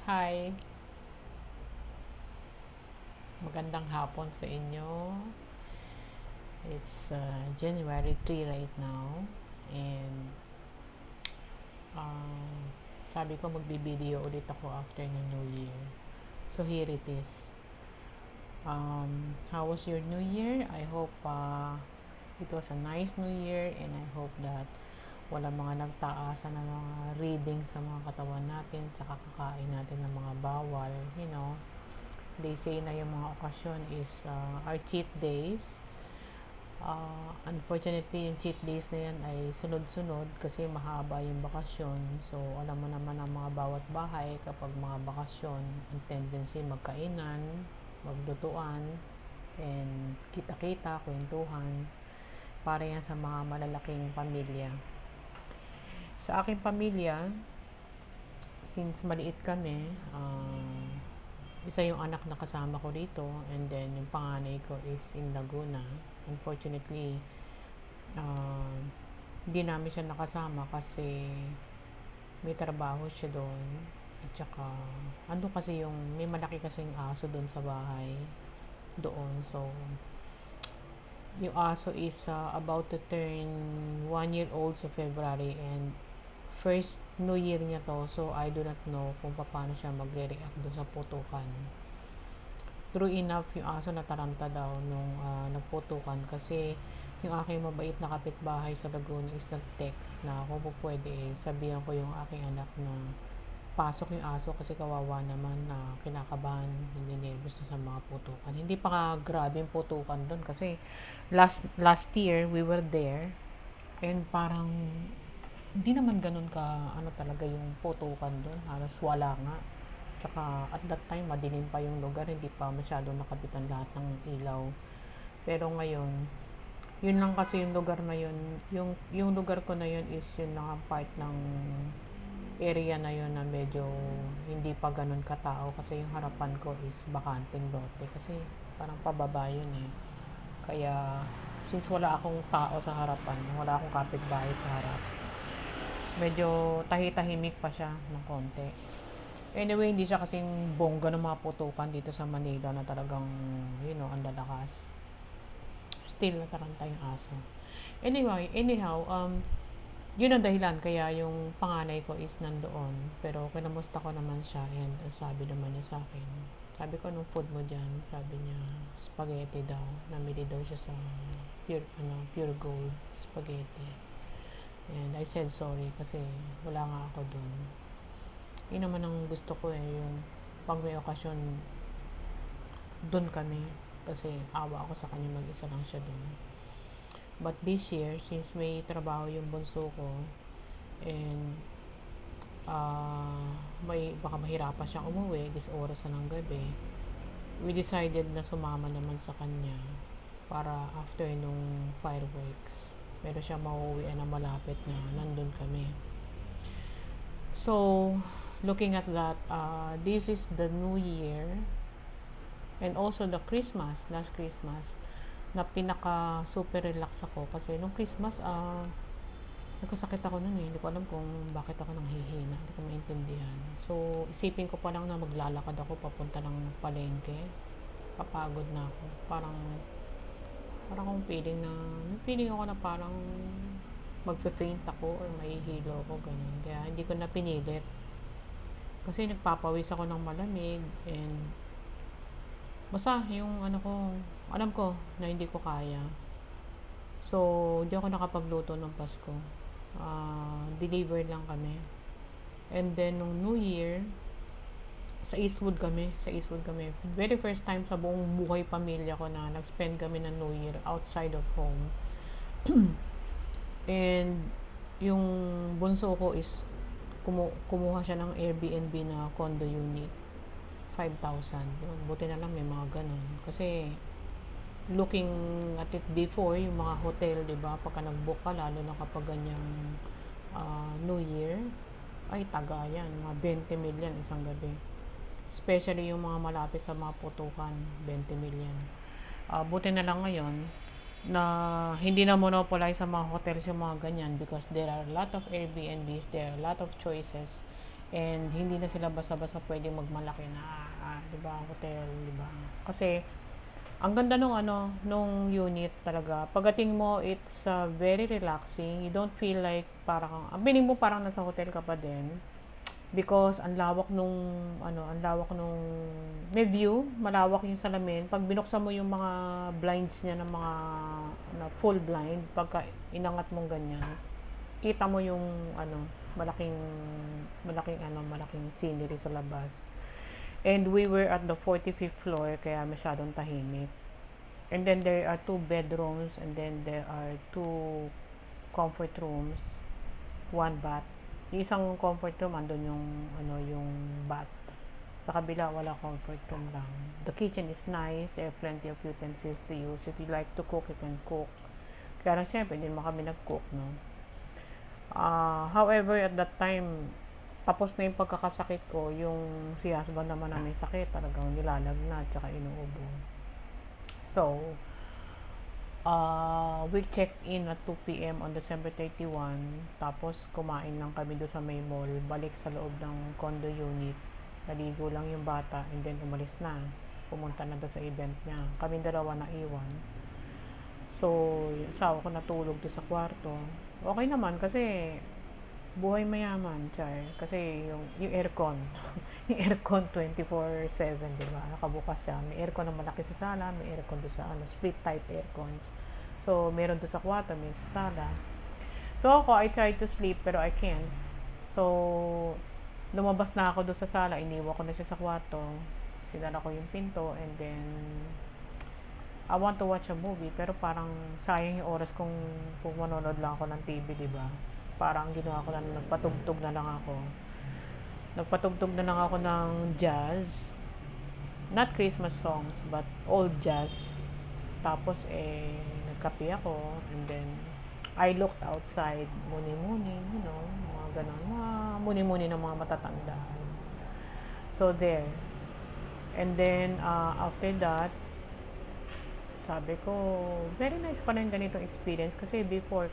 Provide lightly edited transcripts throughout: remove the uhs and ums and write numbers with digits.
Hi, magandang hapon sa inyo. It's January 3 right now. And um, sabi ko magbibideo ulit ako after ng New Year. So here it is. How was your New Year? I hope it was a nice New Year, and I hope that wala mga nagtaasan ng mga reading sa mga katawan natin, sa kakakain natin ng mga bawal. They say na yung mga okasyon is our cheat days. Unfortunately, yung cheat days na yan ay sunod-sunod kasi mahaba yung bakasyon. So, alam mo naman ang mga bawat bahay kapag mga bakasyon, ang tendency magkainan, maglutuan, and kita-kita, kwentuhan, para yan sa mga malalaking pamilya. Sa aking pamilya, since maliit kami, isa yung anak na kasama ko dito, and then yung panganay ko is in Laguna. Unfortunately, uh, hindi namin siya nakasama kasi may trabaho siya doon. At saka, kasi may malaki kasi yung aso doon sa bahay doon. So, yung aso is about to turn 1 year old sa February, and first New Year niya to. So, I do not know kung paano siya magre-react doon sa putukan. True enough, yung aso nataranta daw nung nagputukan kasi yung aking mabait na kapitbahay sa Laguna is nag-text na kung po pwede sabihan ko yung aking anak na pasok yung aso kasi kawawa naman na kinakabahan, hindi nervous sa mga putukan. Hindi pa nga grabe yung putukan doon kasi last year we were there, and parang hindi naman ganun ka talaga yung putukan doon, halos wala nga. Tsaka at that time madilim pa yung lugar, hindi pa masyado nakabitan lahat ng ilaw. Pero ngayon, yun lang kasi yung lugar na yun, yung lugar ko na yun is yun lang ang part ng area na yun na medyo hindi pa ganun katao, kasi yung harapan ko is bakanting lote kasi parang pababa yun eh. Kaya since wala akong tao sa harapan, wala akong kapitbahay sa harap, medyo tahitahimik pa siya ng konti. Anyway, hindi siya kasing bongga ng mga putukan dito sa Manila na talagang, ang lalakas. Still, nataranta yung aso. Anyhow, yun ang dahilan kaya yung panganay ko is nandoon. Pero kinamusta ko naman siya, and sabi naman niya sa akin, sabi ko, anong food mo dyan? Sabi niya, spaghetti daw. Namili daw siya sa pure gold spaghetti. And I said sorry kasi wala nga ako doon. Yun naman ang gusto ko yung pag may okasyon, doon kami. Kasi awa ako sa kanya, mag-isa lang siya doon. But this year, since may trabaho yung bunso ko, and baka mahirapan siyang umuwi this oras na ng gabi, we decided na sumama naman sa kanya para after nung fireworks. Meron siya mauuwian na malapit na nandun kami. So, looking at that, this is the New Year and also the last Christmas, na pinaka super relax ako kasi nung Christmas, nagkasakit ako nun eh. Hindi ko alam kung bakit ako nanghihina. Hindi ko maintindihan. So, isipin ko pa lang na maglalakad ako papunta ng palengke. Kapagod na ako. Parang kung feeling ako na parang magpe-faint ako or mahihilo ako, ganun. Kaya hindi ko na pinilit. Kasi nagpapawis ako ng malamig, and basta yung alam ko na hindi ko kaya. So, hindi ako nakapagluto ng Pasko. Deliver lang kami. And then, nung New Year, sa Eastwood kami. Very first time sa buong buhay pamilya ko na nag-spend kami ng New Year outside of home. And yung bunso ko is kumuha siya ng Airbnb na condo unit. 5,000. Buti na lang may mga ganun. Kasi looking at it before, yung mga hotel, 'di ba? Pagka nag-book ka, lalo na kapag ganyang New Year, ay taga yan, mga 20 million isang gabi. Especially yung mga malapit sa mga putukan, 20 million. Buti na lang ngayon na hindi na monopolize sa mga hotels yung mga ganyan, because there are a lot of Airbnbs, there are a lot of choices, And hindi na sila basta-basta pwedeng magmalaki na, 'di ba, hotel, 'di ba? Kasi ang ganda nung unit talaga. Pagdating mo, it's very relaxing. You don't feel like parang ang feeling mo parang nasa hotel ka pa din because ang lawak nung may view, malawak yung salamin. Pag binuksan mo yung mga blinds niya ng mga full blind, pagka inangat mong ganyan, kita mo yung malaking malaking scenery sa labas. And we were at the 45th floor kaya masyadong tahimik. And then there are 2 bedrooms and then there are 2 comfort rooms, 1 bath. Yung isang comfort room andun yung bath. Sa kabila wala, comfort room lang. The kitchen is nice. There are plenty of utensils to use. If you like to cook, you can cook. Kaya lang siyempre, hindi naman kami nag-cook, no? However, at that time, tapos na yung pagkakasakit ko, yung si husband naman na may sakit, talagang nilalagnat, tsaka inuubo. So, we checked in at 2 p.m. on December 31, tapos kumain lang kami doon sa may mall, balik sa loob ng condo unit, naligo lang yung bata, and then umalis na, pumunta na doon sa event niya. Kami dalawa na iwan. So, yung asawa ko natulog doon sa kwarto. Okay naman kasi buhay mayaman, char. Kasi yung aircon, yung aircon 24/7, di ba? Nakabukas siya. May aircon na malaki sa sala, may aircon doon sa split type aircons. So, meron doon sa kwarto, may sa sala. So, I tried to sleep pero I can't. So, lumabas na ako doon sa sala, iniwan ko na siya sa kwarto. Sinara ko yung pinto and then I want to watch a movie pero parang sayang yung oras kung manonood lang ako ng TV, di ba? Parang ginawa ko na nagpatugtog na lang ako. Nagpatugtog na lang ako ng jazz. Not Christmas songs but old jazz. Tapos nagkape ako and then I looked outside, muni-muni, mga ganon, mga muni-muni ng mga matatanda. So there. And then after that, sabi ko, very nice pa rin ganitong experience kasi before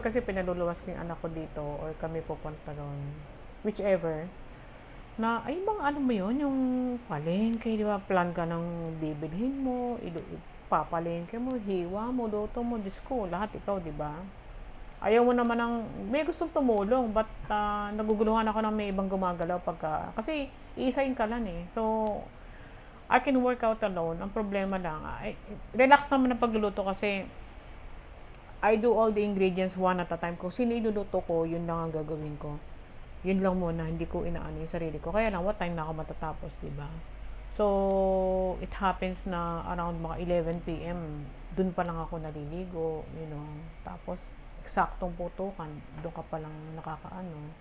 kasi pinaluluwas ko yung anak ko dito or kami pupunta doon, whichever, na ay bang mo yun, yung palengke, di ba, plan ka ng bibilhin mo, papalengke mo, hiwa mo, luto mo, Diyos ko, lahat ikaw, di ba? Ayaw mo naman may gustong tumulong, but naguguluhan ako ng may ibang gumagalaw kasi iisahin ka lang so, I can work out alone. Ang problema lang, relax naman ang pagluluto kasi I do all the ingredients one at a time. Kung sino iluluto ko, yun lang ang gagawin ko. Yun lang muna, hindi ko inaano yung sarili ko. Kaya lang, what time na ako matatapos, diba? So, it happens na around mga 11 p.m., dun pa lang ako naliligo, Tapos, eksaktong putukan, doon ka pa lang nakakaano.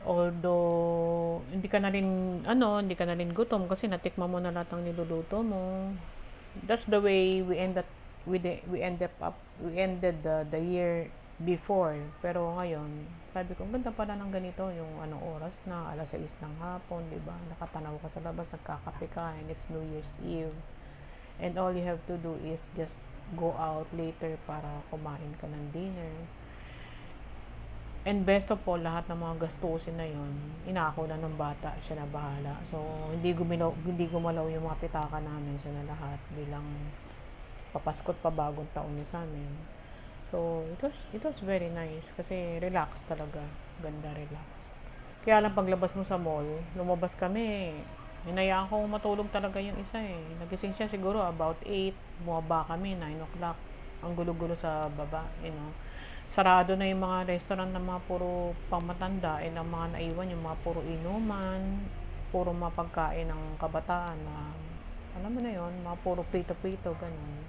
Although hindi ka na rin gutom kasi natikman mo na lahat ng niluluto mo. That's the way we ended the year before. Pero ngayon, sabi ko, ganda pala ng ganito, yung anong oras na, 6:00 ng hapon, di ba? Nakatanaw ka sa labas, nagkakape ka, and it's New Year's Eve. And all you have to do is just go out later para kumain ka ng dinner. And best of all, lahat ng mga gastusin na yon, inako na ng bata, siya na bahala. So, hindi gumalaw yung mga pitaka namin, siya na lahat bilang papaskot pa bagong taon niya sa amin. So, it was very nice kasi relax talaga. Ganda, relax. Kaya lang paglabas mo sa mall, lumabas kami, hinayaan ko matulog talaga yung isa Nagising siya siguro about 8, bumaba kami, 9 o'clock. Ang gulo-gulo sa baba, Sarado na yung mga restaurant na mga puro pangmatanda, ang mga naiwan yung mga puro inuman, puro mga pagkain ng kabataan na, alam mo na yun, mga puro prito-prito, ganun.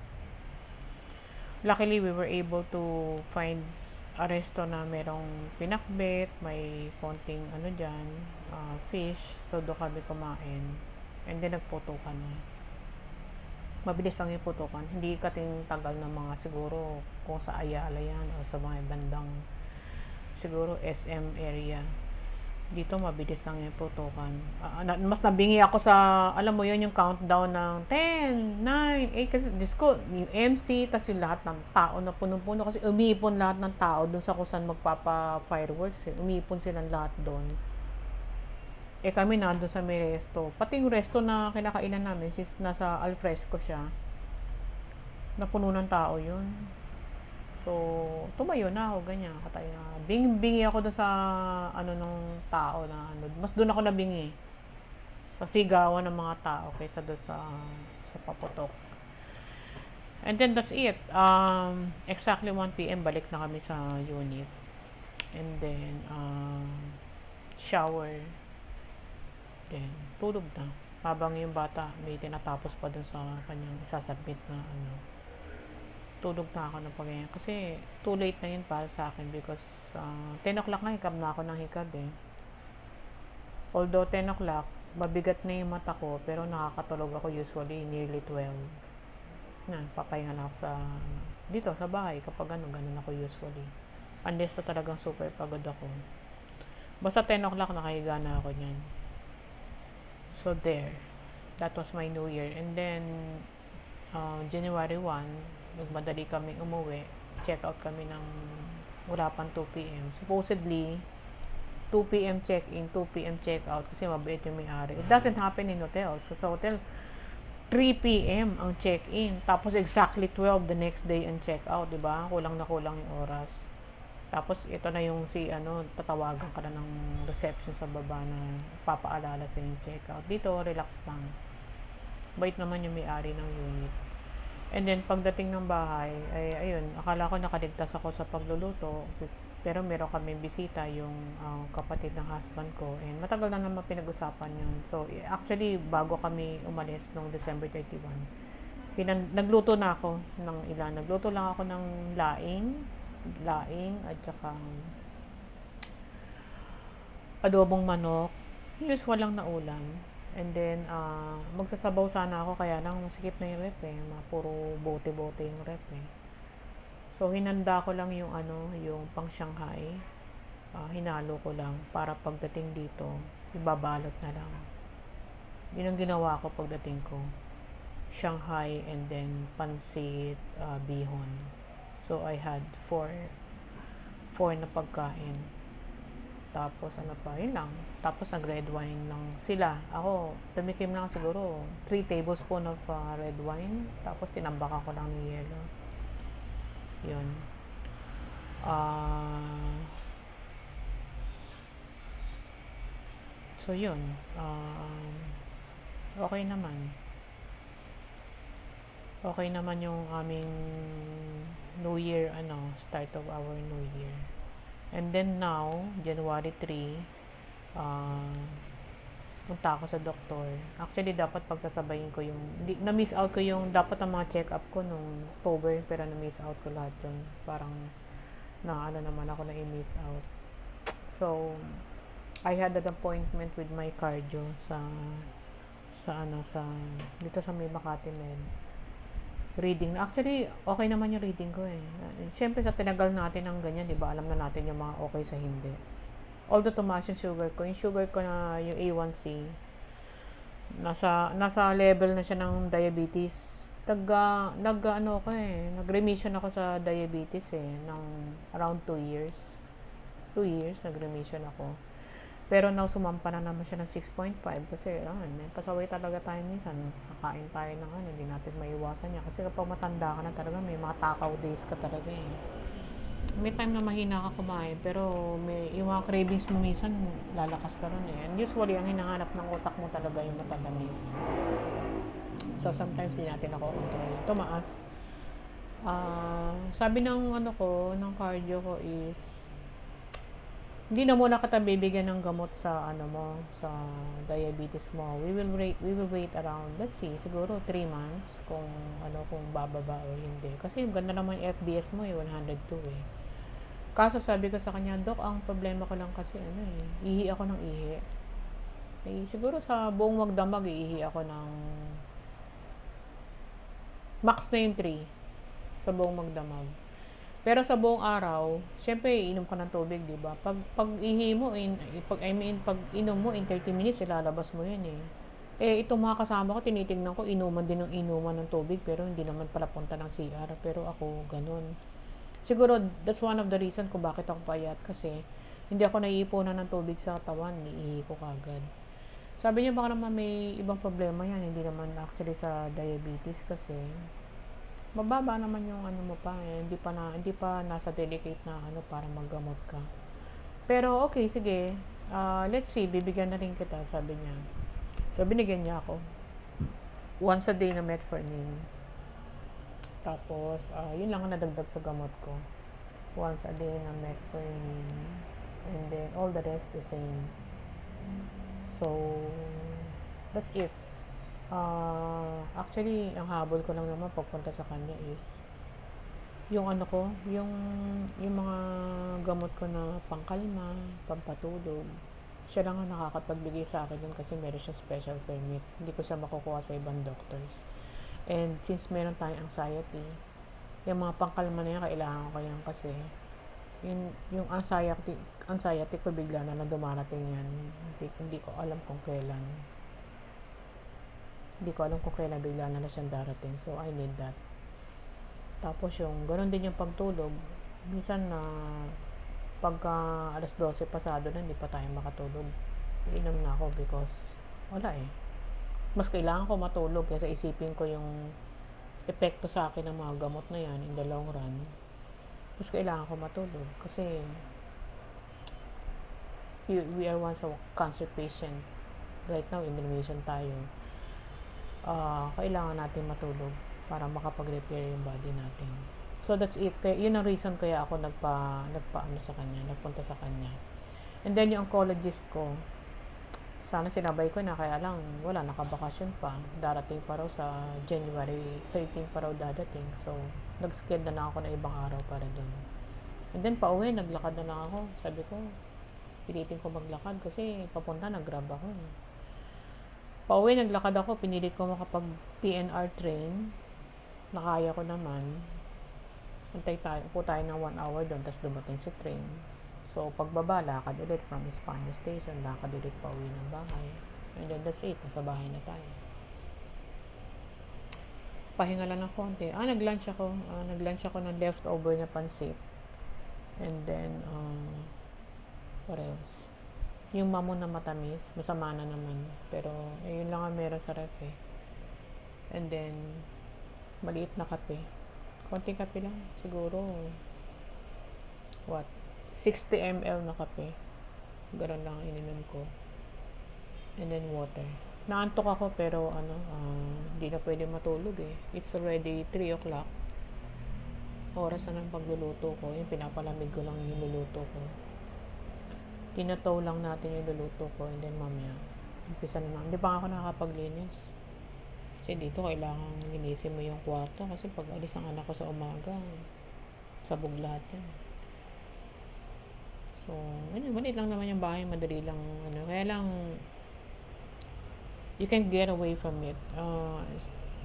Luckily, we were able to find a resto na merong pinakbet, may konting dyan, fish, so doon kami kumain. And then nagphoto kami. Mabilis ang iputukan. Hindi kating tagal ng mga siguro kung sa Ayala yan o sa mga bandang siguro SM area. Dito mabilis lang yung putukan. Mas nabingi ako sa, alam mo yun, yung countdown ng 10, 9, 8, kasi Diyos ko, yung MC, tas yung lahat ng tao na punong-puno, kasi umiipon lahat ng tao dun sa kung saan magpapa-fireworks, eh. Umiipon silang lahat doon. Eh kami nandun sa may resto. Pati yung resto na kinakainan namin, since nasa alfresco siya, napuno ng tao yun. So, tumayo na ako, ganyan, katayo na. Bingi ako doon sa, ano, nung tao na, ano, mas doon ako nabingi. Sa sigawan ng mga tao kaysa doon sa paputok. And then, that's it. Exactly 1 p.m. balik na kami sa unit. And then, shower. Then, tulog na. Habang yung bata, may tinatapos pa doon sa kanyang isasubmit na, ano, tulog na ako ng pagganyan. Kasi, too late na yun para sa akin because 10 o'clock na hikab na ako ng hikab eh. Although 10 o'clock, mabigat na yung mata ko, pero nakakatulog ako usually nearly 12. Na, papahinga na ako dito sa bahay kapag ganun ako usually. Unless na talagang super pagod ako. Basta 10 o'clock nakahiga na ako niyan. So there. That was my New Year. And then, January 1, nagmadali kami umuwi. Check out kami ng wala pang 2 p.m. Supposedly, 2 p.m. check-in, 2 p.m. check-out kasi mabait yung may-ari. It doesn't happen in hotels. So, sa hotel, 3 p.m. ang check-in. Tapos, exactly 12 the next day ang check-out, diba? Kulang na kulang yung oras. Tapos, ito na yung tatawagan ka na ng reception sa baba na papaalala sa yung check-out. Dito, relax lang. Bait naman yung may-ari ng unit. And then, pagdating ng bahay, ay, ayun, akala ko nakaligtas ako sa pagluluto. Pero meron kami bisita, yung kapatid ng husband ko. And matagal na naman pinag-usapan yun. So, actually, bago kami umalis noong December 31, nagluto na ako ng ilan. Nagluto lang ako ng laing, at saka adobong manok. Usual lang na ulam. And then, magsasabaw sana ako, kaya lang masikip na yung rep eh. Puro bote-bote yung rep eh. So, hinanda ko lang yung yung pang Shanghai. Hinalo ko lang para pagdating dito, ibabalot na lang. Yun ang ginawa ko pagdating ko. Shanghai and then pansit, bihon. So, I had 4 na pagkain. Tapos yun lang. Tapos nag-red wine lang sila. Ako, tumikim lang siguro 3 tablespoon of red wine. Tapos tinambakan ko lang ng yelo. Yun. So yun. Okay naman. Okay naman yung aming New Year, start of our New Year. And then now, January 3, punta ako sa doktor. Actually, dapat pagsasabayin ko na-miss out ko yung, dapat ang mga check-up ko nung October, pero na-miss out ko lahat yun. Parang, naman ako na i-miss out. So, I had an appointment with my cardio dito sa may Makati Med. Reading. Actually, okay naman yung reading ko eh. Siyempre, sa tinagal natin ng ganyan, di ba? Alam na natin yung mga okay sa hindi. Although tumaas yung sugar ko na yung A1C, nasa level na siya ng diabetes. Nag-remission ako sa diabetes eh, ng around 2 years. 2 years, nag-remission ako. Pero now, sumampa na naman siya ng 6.5 kasi may pasaway talaga tayo minsan. Kakain tayo ng hindi natin maiwasan niya. Kasi kapag matanda ka na talaga, may mga takaw days ka talaga eh. May time na mahina ka kumain, pero yung mga cravings mo minsan, lalakas ka ron eh. And usually, ang hinahanap ng utak mo talaga yung matalamis. So, sometimes di natin ako control. Tumaas. Sabi ng ng cardio ko is, hindi na muna kita bibigyan ng gamot sa sa diabetes mo. We will wait around, let's see, siguro 3 months kung bababa o hindi. Kasi ganda naman yung FBS mo 102 eh. Kaso sabi ko sa kanya, Dok, ang problema ko lang kasi ihi ako ng ihi. Siguro sa buong magdamag ihi ako ng max na yung 3 sa buong magdamag. Pero sa buong araw, syempre inom ka ng tubig, 'di ba? Pag ihi mo pag inom mo in 30 minutes ilalabas mo 'yun eh. Itong mga kasama ko tinitingnan ko inuman din ng inuman ng tubig pero hindi naman pala punta ng CR, pero ako ganun. Siguro that's one of the reason kung bakit ako payat kasi hindi ako naiipunan ng tubig sa katawan, iihi ko kagad. Sabi niya baka naman may ibang problema yan, hindi naman actually sa diabetes kasi mababa naman yung ano mo pa hindi pa nasa delicate na ano para maggamot ka. Pero okay, sige. Let's see, bibigyan na rin kita, sabi niya. So binigyan niya ako. Once a day na metformin. Tapos yun lang ang nadagdag sa gamot ko. Once a day na metformin. And then all the rest the same. So that's it. Actually, ang habol ko lang naman pagpunta sa kanya is yung ano ko, yung mga gamot ko na pangkalma, pampatulog. Siya lang ang nakakapagbigay sa akin yun kasi meron siya special permit. Hindi ko siya makukuha sa ibang doctors. And since meron tayong anxiety, yung mga pangkalma na yan, kailangan ko yan kasi yung anxiety ko bigla na dumarating yan. Hindi ko alam kung kailan. Hindi ko alam kung kailan bigla na siyang darating. So, I need that. Tapos ganoon din yung pagtulog. Minsan na pagka alas 12 pasado na, hindi pa tayo makatulog. Iinom na ako because wala eh. Mas kailangan ko matulog kaysa isipin ko yung epekto sa akin ng mga gamot na yan in the long run. Mas kailangan ko matulog kasi we are once a cancer patient. Right now, Indonesian tayo. Kailangan natin matulog para makapag-repair yung body natin. So that's it. Kaya yun ang reason kaya ako nagpaano sa kanya, nagpunta sa kanya. And then yung oncologist ko, sana sinabay ko na, kaya lang wala, nakabakasyon pa. Darating pa raw sa January 13 pa raw dadating. So nag-schedule na ako ng ibang araw para doon. And then pauwi, naglakad na lang ako. Sabi ko, pilitin ko maglakad kasi papunta nag-grab ako. Pauwi, naglakad ako. Pinilit ko makapag PNR train. Nakaya ko naman. Antay tayo ng 1 hour doon, tapos dumating si train. So, pagbaba, lakad ulit from Espanya Station, lakad ulit pa uwi ng bahay. And then that's it, nasa bahay na tayo. Pahinga lang ng konti. Nag-lunch ako ng leftover na pansit. And then, what else? Yung mamon na matamis, masama na naman. Pero, yun lang ang meron sa ref eh. And then, maliit na kape. Konting kape lang. Siguro, 60 ml na kape. Ganun lang ininom ko. And then water. Naantok ako pero hindi na pwede matulog eh. It's already 3 o'clock. Oras na ng pagluluto ko. Yung pinapalamig ko lang yung luluto ko. Tinataw lang natin yung luluto ko. And then mamaya, umpisa na. Hindi pa ako nakakapaglinis. Kasi dito kailangan linisin mo yung kwarto. Kasi pag alis ang anak ko sa umaga, sabog lahat yan. So, maliit lang naman yung bahay, madali lang, kaya lang, you can get away from it.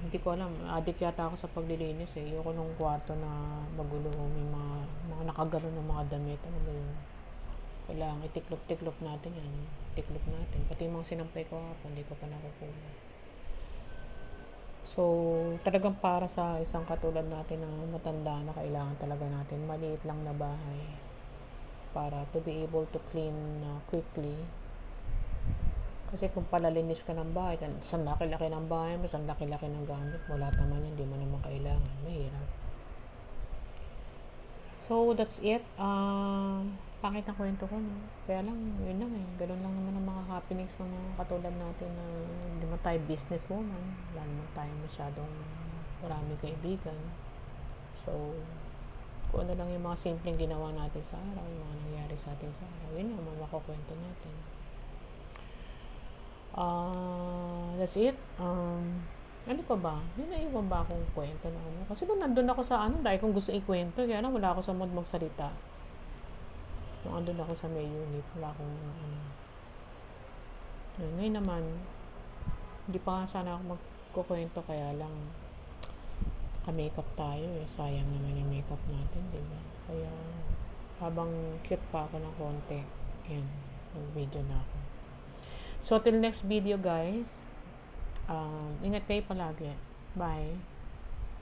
Hindi ko alam, addict yata ako sa paglilinis eh. Ayoko nung kwarto na magulo, may mga nakagano ng mga damit, kailangan itiklop-tiklop natin yan. Tiklop natin. Pati yung mga sinampay ko hapon, hindi ko pa nakukuha. So, talagang para sa isang katulad natin na matanda na kailangan talaga natin maliit lang na bahay para to be able to clean quickly. Kasi kung palalinis ka ng bahay, isang laki-laki ng bahay mo, isang laki-laki ng gamit mo, lahat naman hindi mo naman kailangan. Mahirap. So, that's it. Pangit ang kwento ko, no? Kaya lang, yun lang eh. Ganun lang naman ang mga happenings ng mga katulad natin na hindi naman tayo businesswoman. Wala naman tayo masyadong maraming kaibigan. So, kung ano lang yung mga simpleng ginawa natin sa araw, yung mga nangyari sa atin sa araw, yun yung mga makukwento natin. That's it. Ano pa ba? Yun na iwan ba akong kwento na ano? Kasi nung nandun ako sa dahil kong gusto ikwento, kaya lang wala ako sa mood magsalita. Nung andun ako sa may unit, wala akong ngayon naman, hindi pa sana ako magkukwento, kaya lang naka-makeup tayo eh. Sayang naman yung makeup natin, di ba? Kaya, habang cute pa ako ng konti, yan, mag-video na ako. So, till next video guys, ingat kayo palagi. Bye!